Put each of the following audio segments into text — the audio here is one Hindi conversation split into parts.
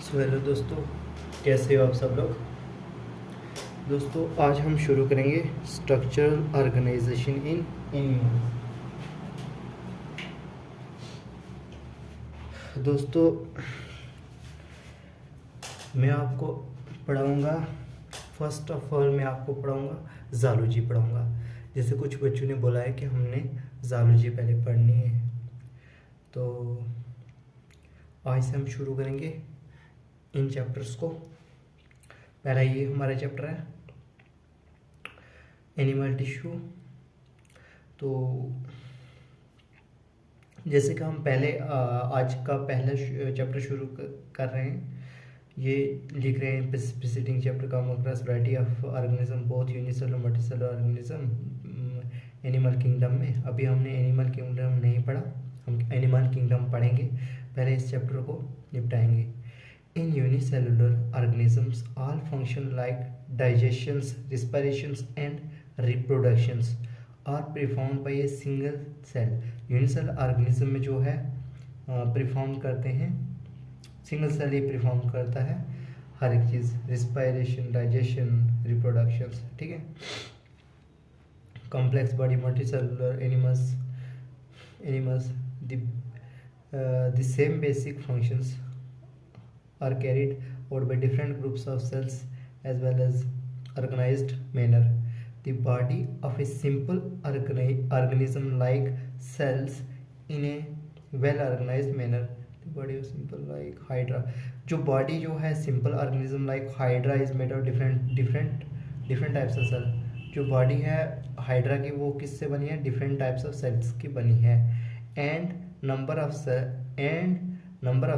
हेलो दोस्तों, कैसे हो आप सब लोग। दोस्तों आज हम शुरू करेंगे स्ट्रक्चरल ऑर्गेनाइजेशन इन एनिमल्स। दोस्तों मैं आपको पढ़ाऊंगा, फर्स्ट ऑफ ऑल मैं आपको पढ़ाऊंगा ज़ूलॉजी पढ़ाऊंगा। जैसे कुछ बच्चों ने बोला है कि हमने ज़ूलॉजी पहले पढ़नी है, तो आज से हम शुरू करेंगे इन चैप्टर्स को। पहला ये हमारा चैप्टर है एनिमल टिश्यू। तो जैसे कि हम पहले आज का पहला चैप्टर शुरू कर रहे हैं, ये लिख रहे हैं preceding chapter come across variety of organism both unicellular multicellular organism animal kingdom में। अभी हमने एनिमल किंगडम नहीं पढ़ा, हम एनिमल किंगडम पढ़ेंगे। पहले इस चैप्टर को निपटाएंगे। In unicellular organisms all function like digestions, respirations and reproductions are performed by a single cell. Unicellular organism में जो है परफॉर्म करते हैं, सिंगल सेल ही परफॉर्म करता है हर एक चीज़, रिस्पिरेशन, डाइजेशन, रिप्रोडक्शंस, ठीक है। Complex body multicellular animals the same basic functions are carried out by different groups of cells as well as organized manner. The body of a simple organism like cells in a well organized manner. The body of simple like hydra. जो body जो है simple organism like hydra is made of different types of cell. जो body है hydra की वो किससे बनी है? different types of cells की बनी है। and number of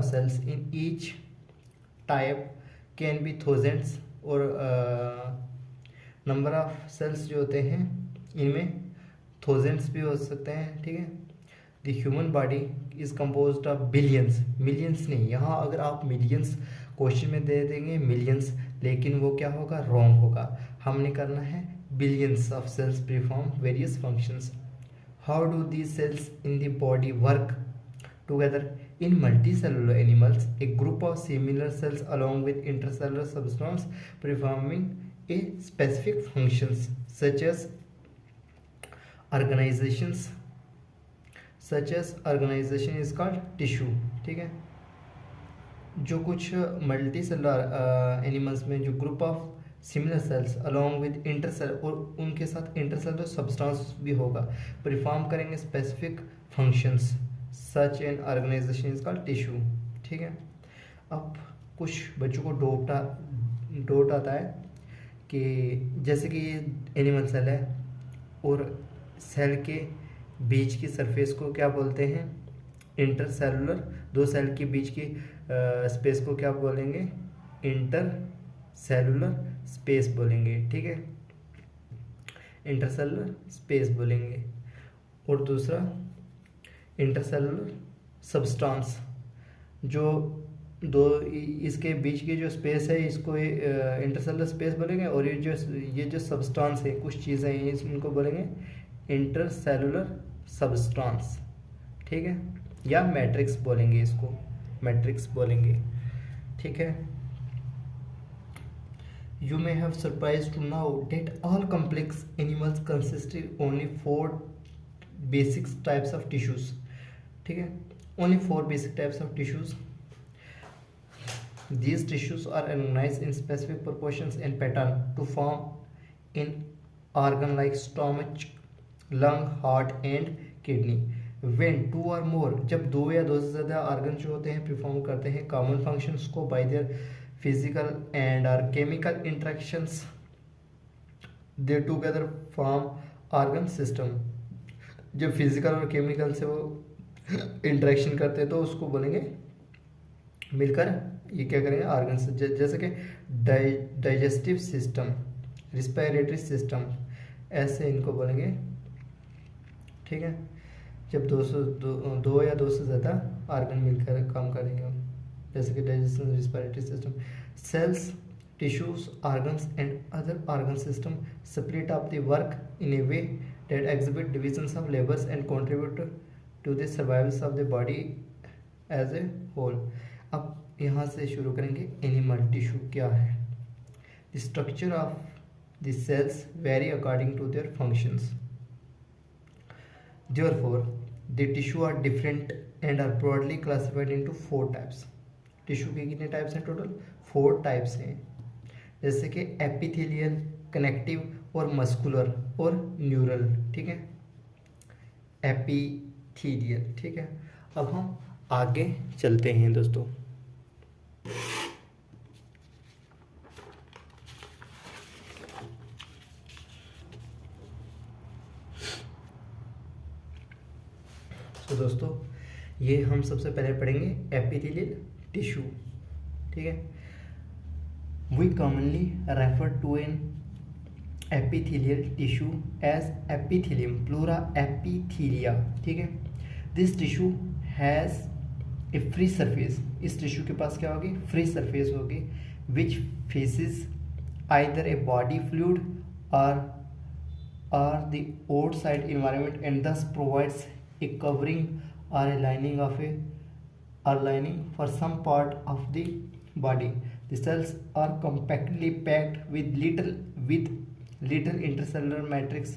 cells in each type can be thousands, और नंबर ऑफ सेल्स जो होते हैं इनमें थाउजेंड्स भी हो सकते हैं, ठीक है। The human body is composed of billions, millions नहीं, यहाँ अगर आप मिलियंस क्वेश्चन में दे देंगे मिलियंस, लेकिन वो क्या होगा? रॉन्ग होगा। हमने करना है billions of cells perform various functions. How do these cells in the body work together? In multicellular animals, a group of similar cells along with intercellular substance performing a specific functions such as organization is called tissue, ठीक है। जो कुछ मल्टीसेलुलर एनिमल्स में जो group of similar cells along with intercell और उनके साथ इंटरसेलुलर सब्सटेंस भी होगा, परफॉर्म करेंगे specific functions, such an organisation is called tissue, ठीक है। अब कुछ बच्चों को डाउट आता है कि जैसे कि ये एनिमल सेल है और सेल के बीच की सरफेस को क्या बोलते हैं? इंटरसेलुलर। दो सेल के बीच की स्पेस को क्या बोलेंगे? इंटरसेलुलर स्पेस बोलेंगे, ठीक है, इंटरसेलुलर स्पेस बोलेंगे। और दूसरा इंटरसेलुलर सब्सटेंस, जो दो इसके बीच की जो स्पेस है इसको इंटरसेलुलर स्पेस बोलेंगे, और ये जो सब्सटेंस है, कुछ चीज़ें हैं इनको बोलेंगे इंटरसेलुलर सब्सटेंस, ठीक है, या मैट्रिक्स बोलेंगे, इसको मैट्रिक्स बोलेंगे, ठीक है। You may have surprised to know that all complex animals consist of only 4 basic types of tissues, ठीक है, only 4 basic types of tissues. These tissues are organized in specific proportions and pattern to form an organ like stomach, lung, heart and kidney. When 2 or more, जब 2 या 2 से ज़्यादा ऑर्गन जो होते हैं परफॉर्म करते हैं कॉमन फंक्शंस को बाय देयर फिजिकल एंड और केमिकल इंटरेक्शंस, दे टुगेदर फॉर्म ऑर्गन सिस्टम। जब फिजिकल और केमिकल से वो इंटरेक्शन करते हैं तो उसको बोलेंगे मिलकर ये क्या करेंगे? ऑर्गन। जैसे कि डाइजेस्टिव सिस्टम, रिस्पिरेटरी सिस्टम, ऐसे इनको बोलेंगे, ठीक है। जब दो या 2 से ज़्यादा ऑर्गन मिलकर काम करेंगे, जैसे कि digestion, respiratory system. Cells, tissues, organs and other organ system split up the work in a way that exhibit divisions of labours and contribute to the survival of the body as a whole. अब यहाँ से शुरू करेंगे। एनिमल टिश्यू क्या है? The structure of the cells vary according to their functions, therefore the tissue are different and are broadly classified into 4 types। Tissue के कितने टाइप्स हैं? टोटल 4 टाइप्स हैं, जैसे कि एपिथेलियल, कनेक्टिव और मस्कुलर और न्यूरल। ठीक है, एपिथेलियल। ठीक है, अब हम आगे चलते हैं दोस्तों। तो दोस्तों ये हम सबसे पहले पढ़ेंगे एपिथेलियल टिश्यू। ठीक है, we commonly refer to an epithelial tissue as epithelium, plura epithelia। ठीक है, this tissue has a free surface. इस टिश्यू के पास क्या होगी? फ्री सरफेस होगी, which faces either a body fluid or the outside environment and thus provides a covering or a lining of a lining for some part of the body। The cells are compactly packed with little intercellular matrix।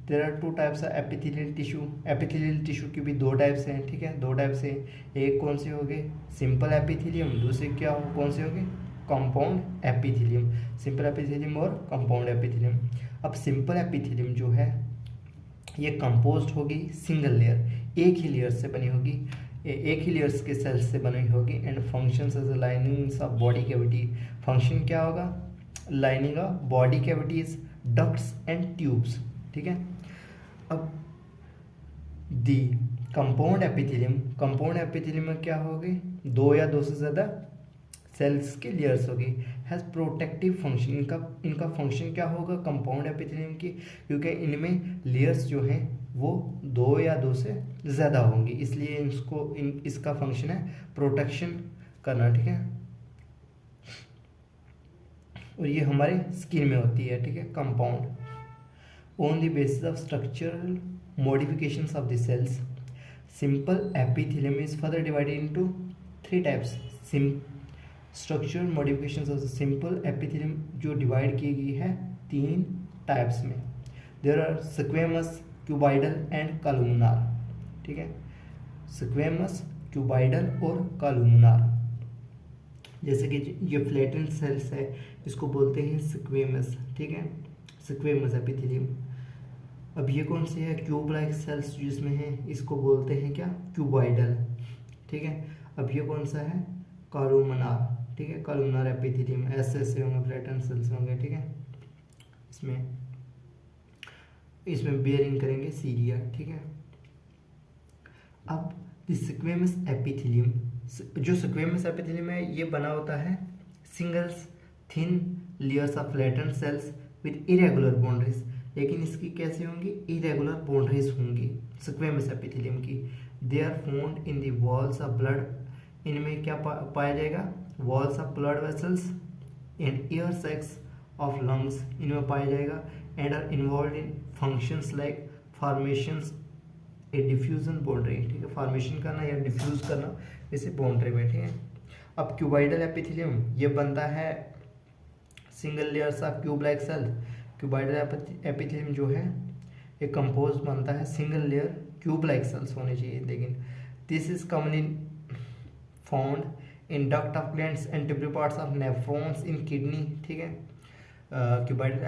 There are 2 types of epithelial tissue। epithelial tissue की भी 2 टाइप्स हैं। ठीक है, 2 टाइप्स हैं। एक कौन से हो गए? Simple epithelium. दूसरे क्या कौन से हो गए? Compound epithelium. सिंपल एपिथेलियम और कंपाउंड एपिथेलियम। अब सिंपल एपिथेलियम जो है ये कंपोज्ड होगी सिंगल लेयर, एक ही लेयर से बनी होगी, एक ही लेयर्स के सेल्स से बनी होगी and functions as a linings of body cavity. Function क्या होगा? Lining of body cavities, ducts and tubes. ठीक है, अब दी कंपाउंड एपिथेलियम में क्या होगी? 2 या 2 से ज़्यादा सेल्स के लेयर्स होगी, हैज़ प्रोटेक्टिव फंक्शन। इनका फंक्शन क्या होगा कंपाउंड एपिथेलियम की? क्योंकि इनमें लेयर्स जो हैं वो 2 या 2 से ज़्यादा होंगी, इसलिए इसका फंक्शन है प्रोटेक्शन करना। ठीक है, और ये हमारे स्किन में होती है। ठीक है, compound on the basis of structural modifications of the cells. Simple epithelium is further divided into 3 types. Structural modifications of the simple epithelium जो डिवाइड की गई है 3 टाइप्स में। There are squamous, cuboidal and columnar. ठीक है, स्क्वेमस, क्यूबाइडल और कॉलुमनार। जैसे कि ये फ्लैटेंड सेल्स है, इसको बोलते हैं स्क्वेमस। ठीक है, स्क्वेमस एपिथेलियम। अब ये कौन सी है? क्यूब लाइक सेल्स जिसमें है, इसको बोलते हैं क्या? क्यूबाइडल। ठीक है, अब ये कौन सा है? कॉलुमनार। ठीक है, कॉलुमनार एपिथेलियम। ऐसे होंगे, फ्लैटेंड सेल्स होंगे। ठीक है, इसमें बेयरिंग करेंगे सीरिया। ठीक है, अब स्क्वेमस एपिथेलियम, जो स्क्वेमस एपिथेलियम है ये बना होता है singles thin layers of flattened cells with irregular boundaries. लेकिन इसकी कैसे होंगी? इरेगुलर बाउंड्रीज होंगी स्क्वेमस एपिथेलियम की। They are found in the walls of blood. इनमें क्या पाया जाएगा? Walls of blood vessels and air sacs of lungs इनमें पाया जाएगा and are involve in functions like formations a diffusion boundary. ठीक है, फॉर्मेशन करना या डिफ्यूज करना इसे बाउंड्री में। ठीक है, अब क्यूबाइडल एपिथेलियम ये बनता है single layers of cube like cell. Cuboidal epithelium जो है ये कंपोज बनता है single layer cube like cells होने चाहिए, लेकिन this is commonly found in duct of glands and tubular parts of nephrons in kidney. ठीक है, क्यूबाइडल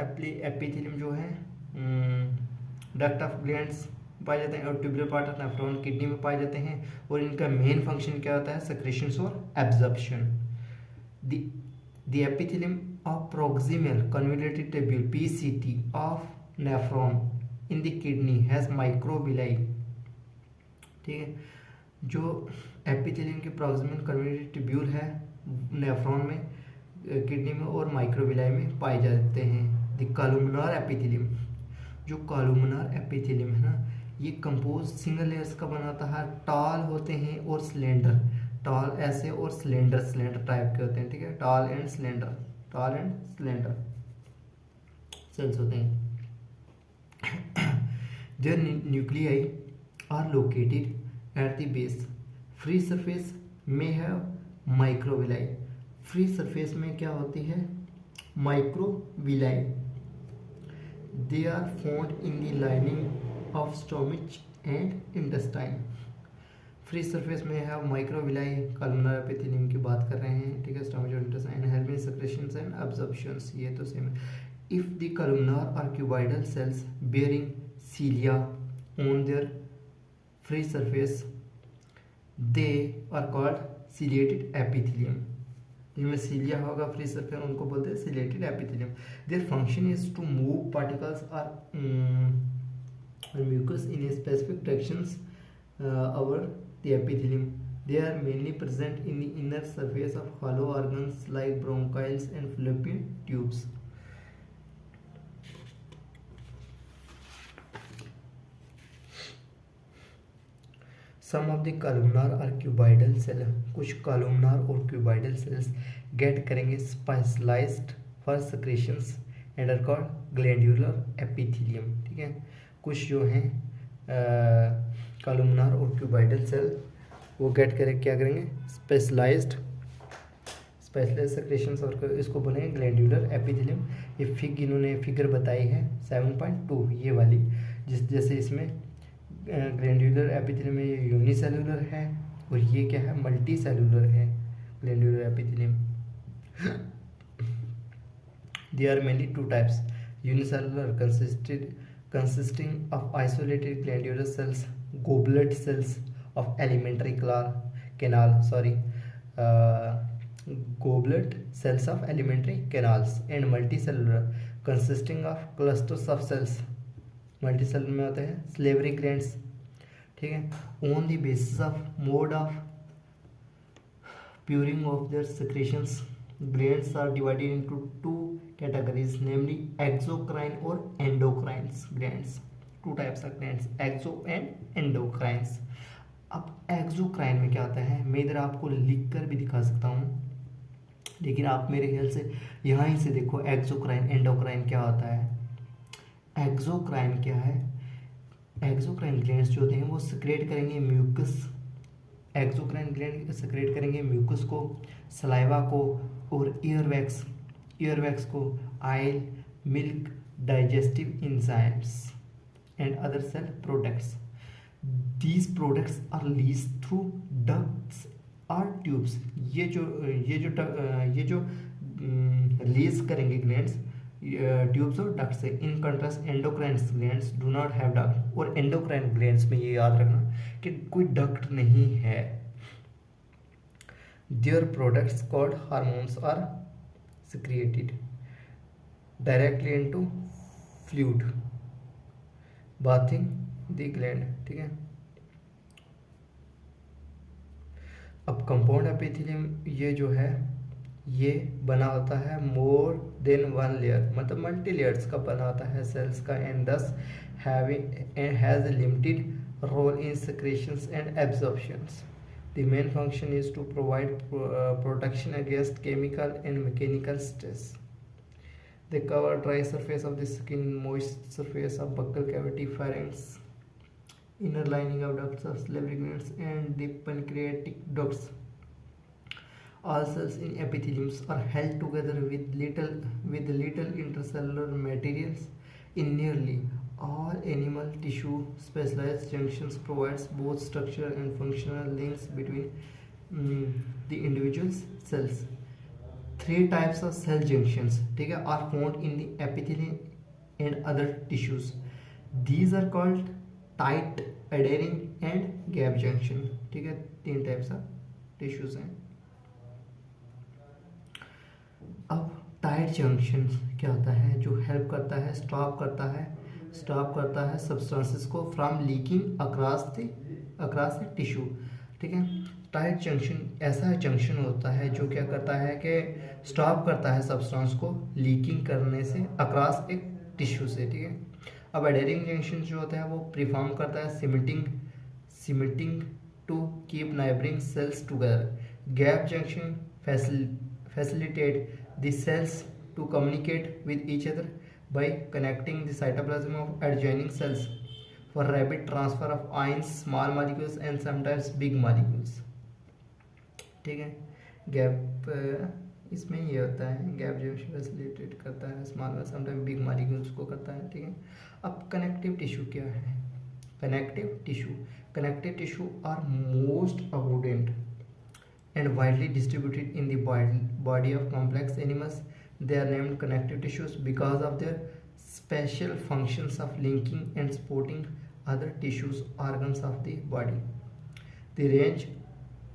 एपिथेलियम जो है डक्ट ऑफ ग्लैंड्स पाए जाते हैं और tubular part of nephron kidney में पाए जाते हैं, और इनका मेन फंक्शन क्या होता है? सेक्रेशंस और absorption. The epithelium of proximal convoluted tubule PCT of nephron in the kidney has microvilli. ठीक है, जो एपिथेलियम के प्रोक्सिमल कन्वोल्यूटेड ट्यूब्यूल है नेफ्रॉन में, किडनी में और माइक्रोविलाई में पाए जाते हैं। द कॉलुमनार एपिथेलियम, जो कॉलुमनार एपिथेलियम है ना, ये कंपोज सिंगल लेयर्स का बनाता है, टॉल होते हैं और स्लेंडर। टॉल ऐसे और स्लेंडर टाइप के होते हैं। ठीक है, टॉल एंड स्लेंडर सेल्स होते हैं। Their nuclei are located at the base. Free surface may have microvilli. Free surface में क्या होती है? Microvilli. They are found in the lining of stomach and intestine. Free surface में है माइक्रोविलाई, कॉलमनार एपिथेलियम की बात कर रहे हैं, ठीक है, स्टोमच और intestine, helping secretions and absorptions, ये तो सेम है। इफ द कॉलमनार और cuboidal cells bearing cilia on their free surface they are called ciliated epithelium. जिनमें सीलिया होगा फ्री सरफेस उनको बोलते हैं ciliated epithelium. Their function is to move particles और mucus in specific directions over the epithelium. They are mainly present in the inner surface of hollow organs like bronchioles and fallopian tubes. Some of the columnar or cuboidal cell, कुछ columnar और cuboidal cells get करेंगे specialized for secretions and are called glandular epithelium, ठीक है। कुछ जो हैं कॉलमनार और क्यूबॉइडल सेल वो गेट करें क्या करेंगे? स्पेशलाइज्ड सेक्रेशंस और इसको बोलेंगे ग्लैंडुलर एपिथेलियम। ये इन्होंने फिगर बताई है 7.2 ये वाली, जैसे इसमें ग्लैंडुलर एपिथेलियम में ये यूनिसेलुलर है और ये क्या है? मल्टी सेलुलर है glandular epithelium. They are mainly two types, unicellular consisting of isolated glandular cells, goblet cells of alimentary canal, goblet cells of alimentary canals, and multicellular consisting of clusters of cells, multicellular में होते हैं salivary glands, ठीक है। on the basis of mode of puring of their secretions, glands are divided into two categories, namely exocrine or endocrine glands. Two types of glands, exo and endocrines. अब एक्सोक्राइन में क्या आता है? मैं इधर आपको लिख कर भी दिखा सकता हूँ, लेकिन आप मेरे ख्याल से यहाँ ही से देखो एक्सोक्राइन एंडोक्राइन क्या होता है। एक्सोक्राइन क्या है? एक्सोक्राइन ग्लैंड्स जो होते हैं वो सिक्रेट करेंगे म्यूकस, एक्सोक्राइन ग्लैंड सिक्रेट करेंगे म्यूकस को, सलाइवा को और ईयरवैक्स को, oil, milk, digestive enzymes and other cell products. These products are released through ducts or tubes. ये जो रिलीज करेंगे ग्लैंड्स ट्यूब्स और डक्ट से। In contrast endocrine glands do not have duct, और एंडोक्राइन ग्लैंड्स में ये याद रखना कि कोई डक्ट नहीं है। Their products called hormones are secreted directly into fluid bathing the gland, ठीक है। अब कंपाउंड एपिथेलियम ये जो है ये बना होता है मोर देन वन लेयर, मतलब मल्टी लेयर्स का बना होता है सेल्स का, and this has limited role in secretions and absorptions. The main function is to provide protection against chemical and mechanical stress. They cover dry surface of the skin, moist surface of buccal cavity, pharynx, inner lining of ducts of salivary glands, and the pancreatic ducts. All cells in epitheliums are held together with little intercellular materials. In nearly all animal tissue, specialized junctions provides both structure and functional links between the individual cells. Three types of cell junctions, ठीक है, are found in the epithelium and other tissues. These are called tight, adhering and gap junction, ठीक है। तीन टाइप्स ऑफ टिश्यूज हैं। अब टाइट जंक्शन क्या होता है? जो हेल्प करता है, स्टॉप करता है सब्सटेंसेस को from leaking across the tissue, ठीक है। टाइट जंक्शन ऐसा जंक्शन होता है जो क्या करता है कि स्टॉप करता है सब्सटेंस को लीकिंग करने से अक्रॉस एक टिश्यू से, ठीक है। अब एडहेरिंग जंक्शन जो होता है वो प्रीफॉर्म करता है cementing to keep neighbouring cells together. Gap junction facilitate the cells to communicate with each other by connecting the cytoplasm of adjoining cells for rapid transfer of ions, small molecules and sometimes big molecules, ठीक है। गैप इसमें ये होता है, गैप जो फैसिलिटेट करता है स्मॉल समटाइम बिग मॉलिक्यूल्स को करता है, ठीक है। अब कनेक्टिव टिश्यू क्या है? Connective tissue are most abundant and widely distributed in the body of complex animals. They are named connective tissues because of their special functions of linking and supporting other tissues organs of the body. They range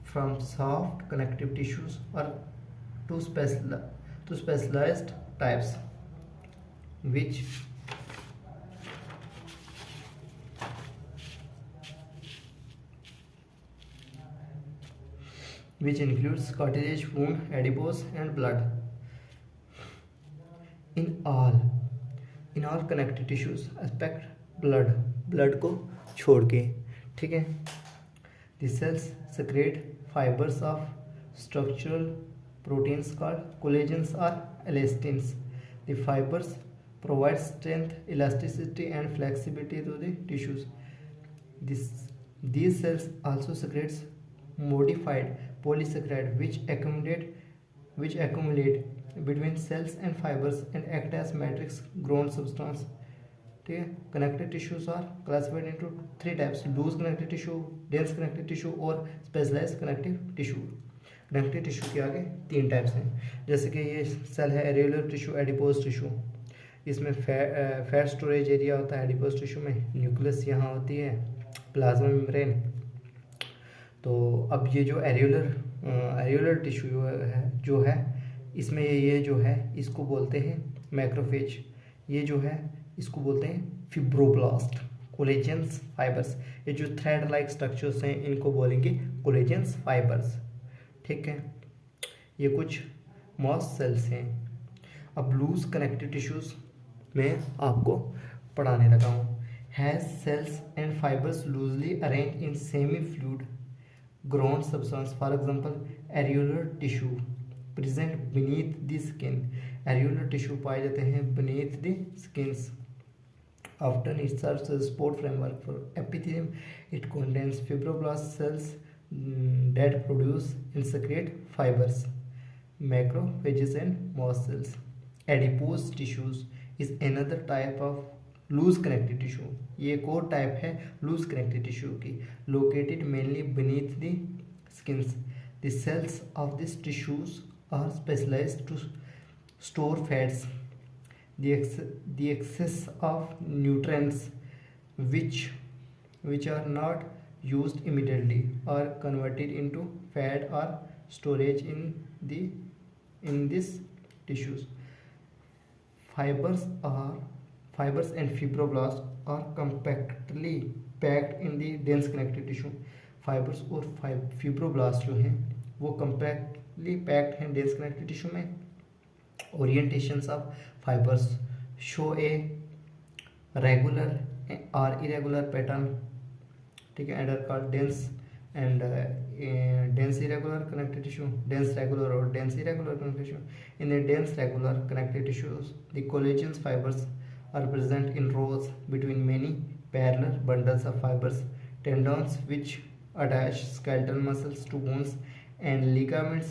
from soft connective tissues or to specialized types which includes cartilage, wound, adipose and blood. In all connective tissues except blood को छोड़ के, ठीक है। The cells secrete fibers of structural proteins called collagens or elastins. The fibers provide strength, elasticity and flexibility to the tissues. These cells also secretes modified polysaccharide which accumulate between cells and fibers and act as matrix grown substance, ठीक है। Connective tissues are classified into 3 types: loose connective tissue, dense connective tissue और specialised connective tissue. Connective tissue के आगे 3 टाइप्स हैं, जैसे कि ये सेल है एरियोलर टिश्यू, एडिपोज टिश्यू। इसमें फैट स्टोरेज एरिया होता है एडिपोज टिश्यू में, न्यूक्लियस यहाँ होती है, प्लाज्मा मेम्ब्रेन। तो अब ये जो एरियोलर टिश्यू जो है इसमें ये जो है इसको बोलते हैं मैक्रोफेज। ये जो है इसको बोलते हैं फिब्रोब्लास्ट। कोलेजेंस फाइबर्स, ये जो थ्रेड लाइक स्ट्रक्चर्स हैं इनको बोलेंगे कोलेजेंस फाइबर्स, ठीक है। ये कुछ मॉस सेल्स हैं। अब लूज कनेक्टिव टिश्यूज में आपको पढ़ाने लगा हूँ। Has cells and fibres loosely arrange in semi fluid ground substance, for example areolar tissue present beneath the skin. Areolar tissue पाए जाते हैं beneath the skins. Often it serves as a support framework for epithelium. It contains fibroblast cells that produce and secrete fibers, macrophages and mast cells. Adipose tissues is another type of loose connective tissue. ये एक और टाइप है loose connective tissue की, located mainly beneath the skins. The cells of these tissues are specialized to store fats. The excess of nutrients which are not used immediately are converted into fat or storage in these tissues. Fibers and fibroblasts are compactly packed in the dense connective tissue. Fibers और fibroblasts जो हैं वो compactly packed हैं dense connective tissue में। Orientations of fibers show a regular or irregular pattern, ठीक है, and are called dense and dense irregular connective tissue, dense regular or dense irregular connective tissue. In the dense regular connective tissues, the collagen fibers are present in rows between many parallel bundles of fibers. Tendons which attach skeletal muscles to bones and ligaments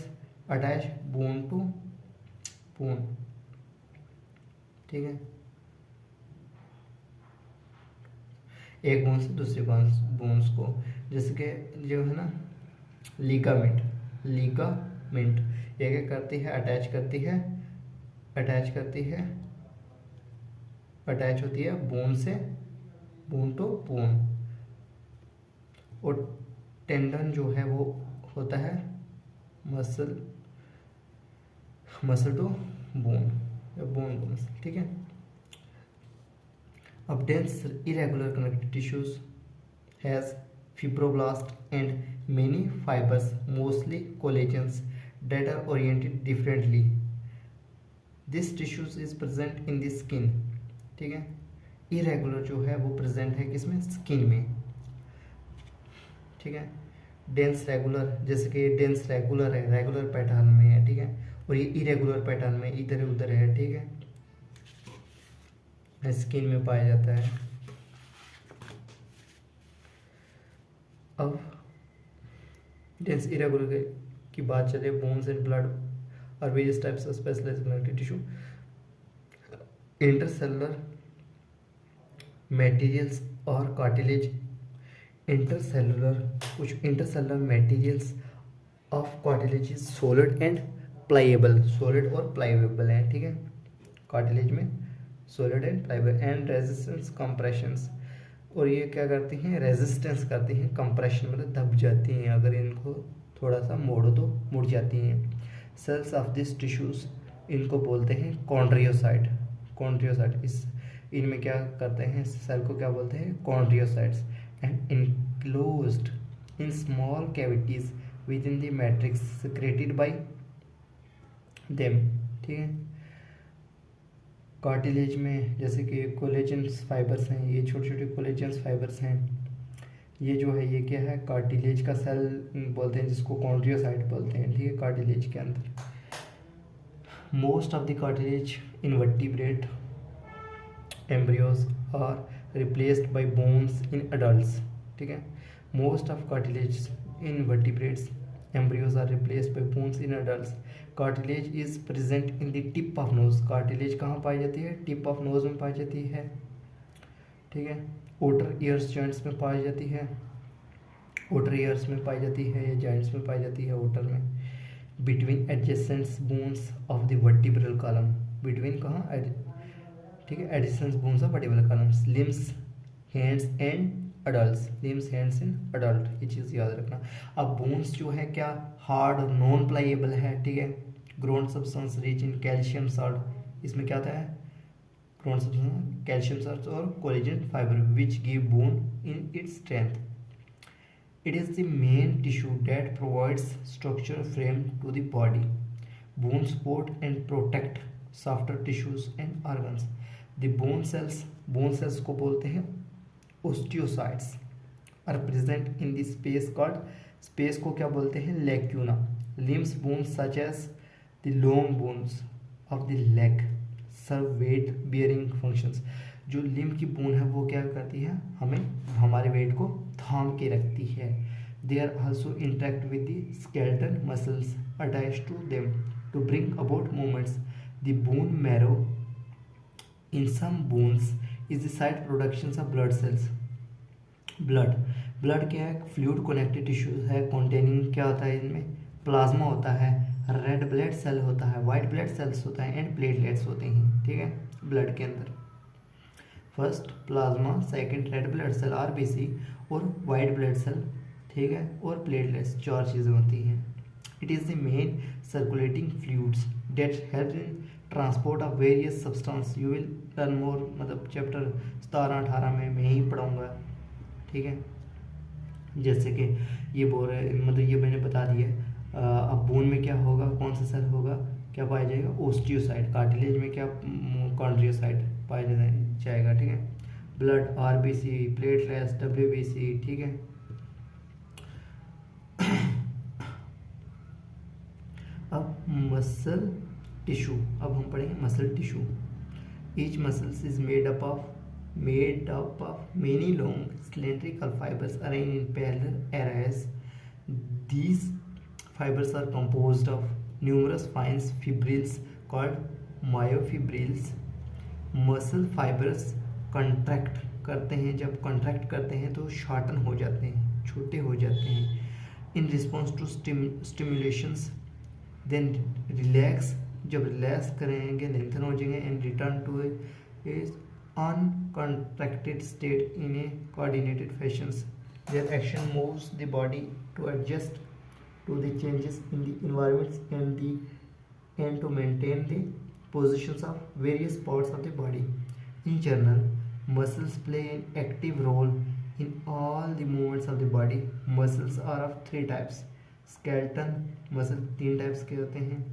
attach bone to bone, ठीक है। एक बोन से दूसरे बोन्स को, जैसे कि जो है ना लिगामेंट ये क्या करती है, अटैच होती है बोन से बोन टू बोन। और टेंडन जो है वो होता है मसल टू बोन या बोन टू मसल, ठीक है। अब dense irregular connective tissues has fibroblasts and many fibers, mostly collagens, that are oriented differently. This tissues is present in the skin, ठीक है। irregular जो है वो present है किसमें, स्किन में, ठीक है। डेंस रेगुलर, जैसे कि डेंस रेगुलर है, रेगुलर पैटर्न में है, ठीक है। और ये इरेगुलर पैटर्न में इधर उधर है, ठीक है, स्किन में पाया जाता है। अब डेंस इरेगुलर की बात चले, बोन्स एंड ब्लड और various types of specialised connective tissue, intercellular materials और कार्टिलेज। इंटरसेलुलर, कुछ intercellular materials of cartilage is solid and pliable, solid और प्लाइएबल है, ठीक है, कार्टिलेज में solid and pliable, and resistance compressions, और ये क्या करती हैं, रेजिस्टेंस करती हैं, कंप्रेशन मतलब दब जाती हैं, अगर इनको थोड़ा सा मोड़ो तो मुड़ जाती हैं। सेल्स ऑफ दिस टिश्यूज, इनको बोलते हैं कॉन्ड्रियोसाइट, कॉन्ड्रियोसाइट, इस इनमें क्या करते हैं, सेल को क्या बोलते हैं, chondrocytes, and enclosed in small cavities within the matrix secreted by them, ठीक है। कार्टिलेज में जैसे कि कोलेजन्स फाइबर्स हैं, ये छोटे छोटे कोलेजन्स फाइबर्स हैं, ये जो है ये क्या है, कार्टिलेज का सेल बोलते हैं, जिसको कॉन्ड्रियोसाइट बोलते हैं, ठीक है, कार्टिलेज के अंदर। Most of the cartilage invertebrate embryos are replaced by bones in adults, ठीक है। Most of cartilage invertebrates embryos are replaced by bones in adults. Cartilage is present in the tip of nose. Cartilage कहाँ पाई जाती है, टिप ऑफ नोज में पाई जाती है, ठीक है। ओटर ईयर्स जॉइंट्स में पाई जाती है, ओटर ईयर्स में पाई जाती है, या जॉइंट्स में पाई जाती है, ओटर में। Between adjacent bones of the vertebral column, between कहाँ, ठीक है, adjacent bones of vertebral columns. Limbs, hands and adult, limbs hands in adult, ये चीज़ याद रखना। अब बोन्स जो है क्या हार्ड और नॉन प्लाइएबल है, ठीक है। Ground substance rich in calcium salt, इसमें क्या आता है, ग्रोन सब्सटेंस कैल्शियम सॉल्ट और collagen fibre which give bone in its strength. It is the main tissue that provides structure frame to the body. Bone support and protect softer tissues and organs. The bone cells को बोलते हैं osteocytes, are present in the space called, space को क्या बोलते हैं, lacuna. Limbs bones such as the long bones of the leg serve weight bearing functions. जो लिम्ब की बोन है वो क्या करती है, हमें हमारे वेट को थाम के रखती है। They are also interact with the skeletal muscles attach to them to bring about movements. The bone marrow in some bones is the site productions of blood cells. Blood क्या है, फ्लूइड कनेक्टिव टिश्यू है, कॉन्टेनिंग क्या होता है, इनमें प्लाज्मा होता है, रेड ब्लड सेल होता है, वाइट ब्लड सेल्स होता है, एंड प्लेटलेट्स होते हैं, ठीक है, ब्लड के अंदर। First plasma, second red blood cell RBC, और वाइट ब्लड सेल, ठीक है, और प्लेटलेट्स, चार चीज़ें होती हैं। It is the main circulating fluids that help in transport of various substance. You will learn more, मतलब चैप्टर 17-18 में मैं ही पढ़ाऊँगा, ठीक है। जैसे कि ये बोल रहे, मतलब ये मैंने बता दिया। अब बोन में क्या होगा, कौन सा सेल होगा, क्या पाया जाएगा, ओस्टियोसाइट। कार्टिलेज में क्या, कॉन्ड्रियोसाइट पाया जाएगा, ठीक है। ब्लड आरबीसी, प्लेटलेट्स डब्ल्यूबीसी, ठीक है। अब मसल टिश्यू, अब हम पढ़ेंगे muscle tissue. Each muscles is made up of many long cylindrical fibers arranged in parallel arrays. These fibers are composed of numerous fine fibrils called myofibrils. Muscle fibers contract करते हैं, जब contract करते हैं तो shorten हो जाते हैं, छोटे हो जाते हैं, in response to stimulations, then relax, जब relax करेंगे lengthen हो जाएंगे, and return to a uncontracted state in a coordinated fashion. Their action moves the body to adjust to the changes in the environments and to maintain the positions of various parts of the body. In general, muscles play an active role in all the movements of the body. Muscles are of three types. Skeleton muscle 3 types के होते हैं,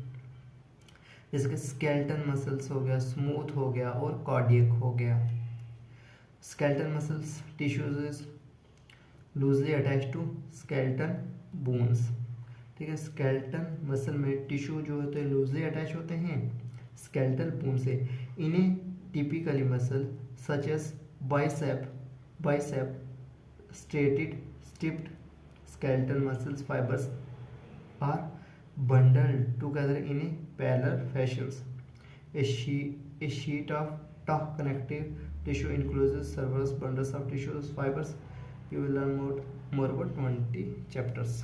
जैसे कि स्केलेटन मसल्स हो गया, स्मूथ हो गया, और कार्डियक हो गया। Skeleton muscles tissues is loosely attach to skeleton bones, ठीक है। स्केलेटन मसल में टिश्यू जो होते हैं लूजली अटैच होते हैं स्केलेटल बोन से। इन्हें typically muscle such as bicep striated striped skeletal muscles fibres are bundled together in a parallel fashions. A sheet of tough connective tissue encloses several bundles of tissues fibers. You will learn more about 20 chapters.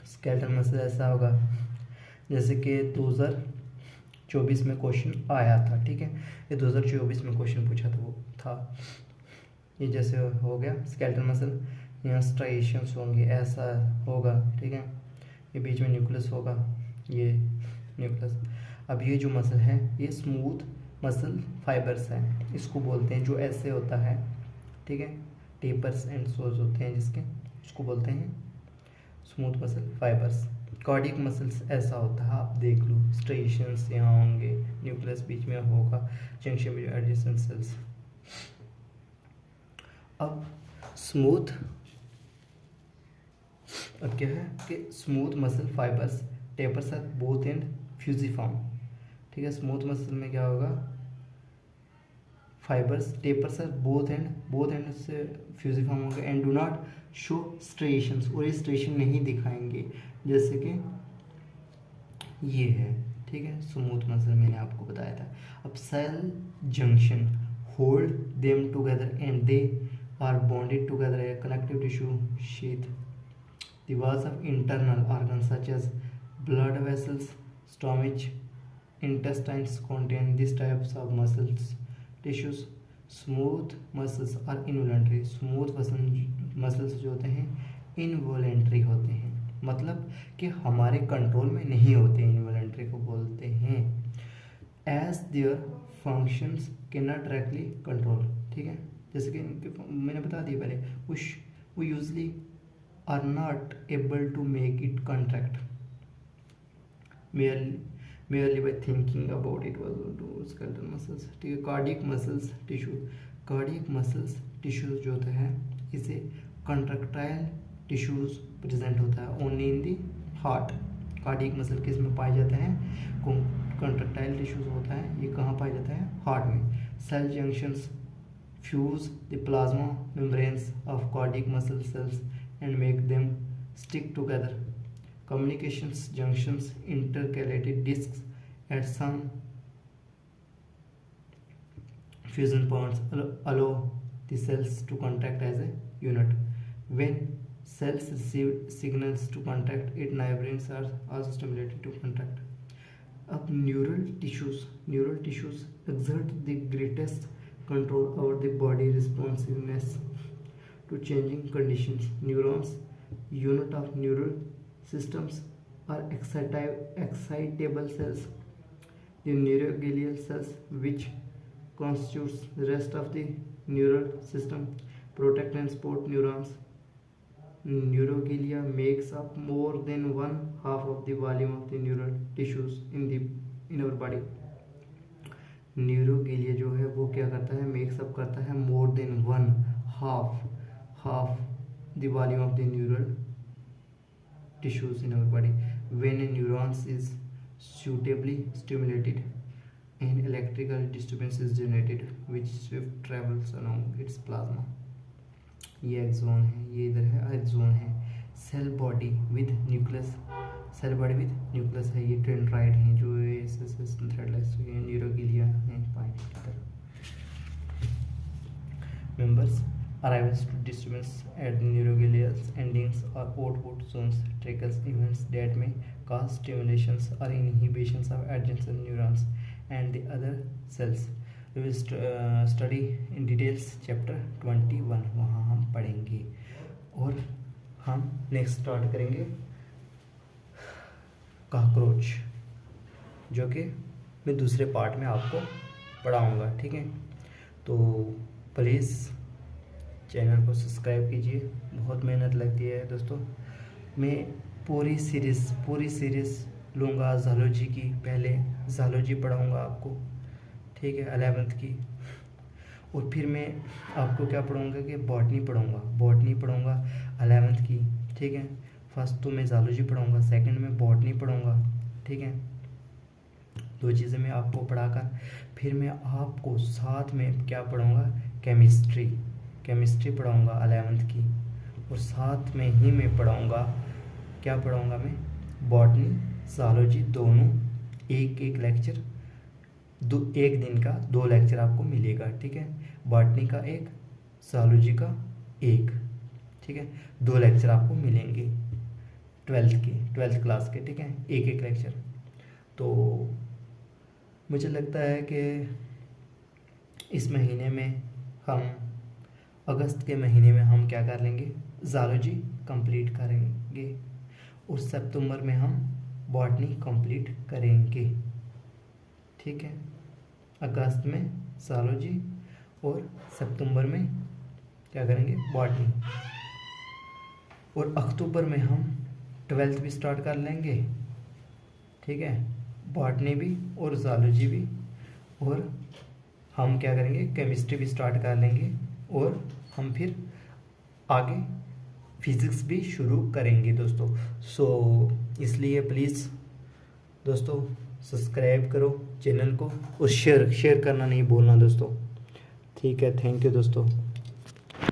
Skeletal muscle ऐसा होगा जैसे कि 2024 में क्वेश्चन आया था, ठीक है। ये 2024 में क्वेश्चन पूछा था, वो था ये जैसे हो गया स्केलेटल मसल, यहाँ स्ट्राइएशंस होंगे, ऐसा होगा, ठीक है। ये बीच में न्यूक्लियस होगा, ये न्यूक्लियस। अब ये जो मसल है ये स्मूथ मसल फाइबर्स हैं, इसको बोलते हैं, जो ऐसे होता है, ठीक है। टेपर्स एंड सोज होते हैं जिसके, उसको बोलते हैं smooth muscle fibres. Cardiac muscles ऐसा होता है, आप देख लो, स्ट्राइएशंस यहाँ होंगे, न्यूक्लियस बीच में होगा, जंक्शन में एडजेसेंट सेल्स। अब स्मूथ, अब क्या है कि smooth muscle fibres tapers at both and fusiform, ठीक है। स्मूथ मसल में क्या होगा, fibres tapers at both and से फ्यूजिफॉर्म होंगे एंड डू नॉट शो स्ट्रेशंस, और ये स्ट्रेशन नहीं दिखाएंगे, जैसे कि ये है, ठीक है। स्मूथ मसल मैंने आपको बताया था। अब cell junction hold them together and they are bonded together a connective tissue sheath. The walls of internal organs such as blood vessels, stomach, intestines contain these types of muscles tissues. Smooth muscles are involuntary. Smooth muscles जो होते हैं involuntary होते हैं, मतलब कि हमारे कंट्रोल में नहीं होते, involuntary को बोलते हैं। As their functions cannot directly control, ठीक है। जैसे कि मैंने बता दिया पहले, we usually are not able to make it contract merely by thinking about it was to skeletal muscles, ठीक है। Cardiac muscles tissue, cardiac muscles tissues जो होता है इसे कंट्रैक्टाइल टिश्यूज प्रेजेंट होता है only in the heart. Cardiac muscle किस में पाए जाते हैं, कंट्रैक्टाइल टिश्यूज होता है, ये कहाँ पाया जाता है, हार्ट में। Cell junctions fuse the plasma membranes of cardiac muscle cells and make them stick together. Communications junctions, intercalated discs at some fusion points allow the cells to contract as a unit. When cells receive signals to contract, its membranes are also stimulated to contract. अब neural tissues exert the greatest control over the body responsiveness to changing conditions. Neurons, unit of neural systems, are excitable cells. The neuroglial cells, which constitutes the rest of the neural system, protect and support neurons. Neuroglia makes up more than one half of the volume of the neural tissues in our body. Neuroglia जो है वो क्या करता है, मेक्सअप करता है more than one half the volume of the neural tissues in our body. When a neurons is suitably stimulated and electrical disturbance is generated which swift travels along its plasma. ये एक्सोन है, ये इधर है एक्सोन है. Cell body with nucleus, cell body with nucleus है, ये डेंड्राइट हैं जो थ्रेडलेस न्यूरोगिलिया हैं पानी की तरह. Members arrivals to disturbance at the neurogilial endings or output zones triggers events that may cause stimulations or inhibitions of adjacent neurons and the other cells. We will study in details chapter 21, वहाँ हम पढ़ेंगे. और हम नेक्स्ट स्टार्ट करेंगे कॉकरोच, जो कि मैं दूसरे पार्ट में आपको पढ़ाऊँगा. ठीक है, तो प्लीज़ चैनल को सब्सक्राइब कीजिए. बहुत मेहनत लगती है दोस्तों. मैं पूरी सीरीज़ लूँगा ज़ूलॉजी की. पहले ज़ूलॉजी पढ़ाऊँगा आपको, ठीक है, 11th की. और फिर मैं आपको क्या पढ़ाऊँगा कि बॉटनी पढ़ाऊँगा 11th की. ठीक है, फर्स्ट तो मैं ज़ूलॉजी पढ़ाऊँगा, सेकंड में बॉटनी पढ़ाऊँगा. ठीक है, दो चीज़ें मैं आपको पढ़ाकर फिर मैं आपको साथ में क्या पढ़ाऊँगा, केमिस्ट्री पढ़ाऊँगा 11th की, और साथ में ही मैं पढ़ाऊँगा, क्या पढ़ाऊँगा मैं, बॉटनी ज़ूलॉजी, दोनों एक एक लेक्चर, एक दिन का 2 लेक्चर आपको मिलेगा, ठीक है। बॉटनी का एक, ज़ूलॉजी का एक, ठीक है। 2 लेक्चर आपको मिलेंगे 12th क्लास के, ठीक है, एक एक लेक्चर। तो मुझे लगता है कि इस महीने में हम, अगस्त के महीने में हम क्या कर लेंगे, ज़ूलॉजी कंप्लीट करेंगे, और सितंबर में हम बॉटनी कंप्लीट करेंगे, ठीक है। अगस्त में ज़ूलॉजी और सितंबर में क्या करेंगे, बॉटनी, और अक्टूबर में हम 12th भी स्टार्ट कर लेंगे, ठीक है, बॉटनी भी और ज़ूलॉजी भी, और हम क्या करेंगे, केमिस्ट्री भी स्टार्ट कर लेंगे, और हम फिर आगे फिज़िक्स भी शुरू करेंगे दोस्तों। सो इसलिए प्लीज़ दोस्तों सब्सक्राइब करो चैनल को, और शेयर करना नहीं भूलना दोस्तों, ठीक है। थैंक यू दोस्तों।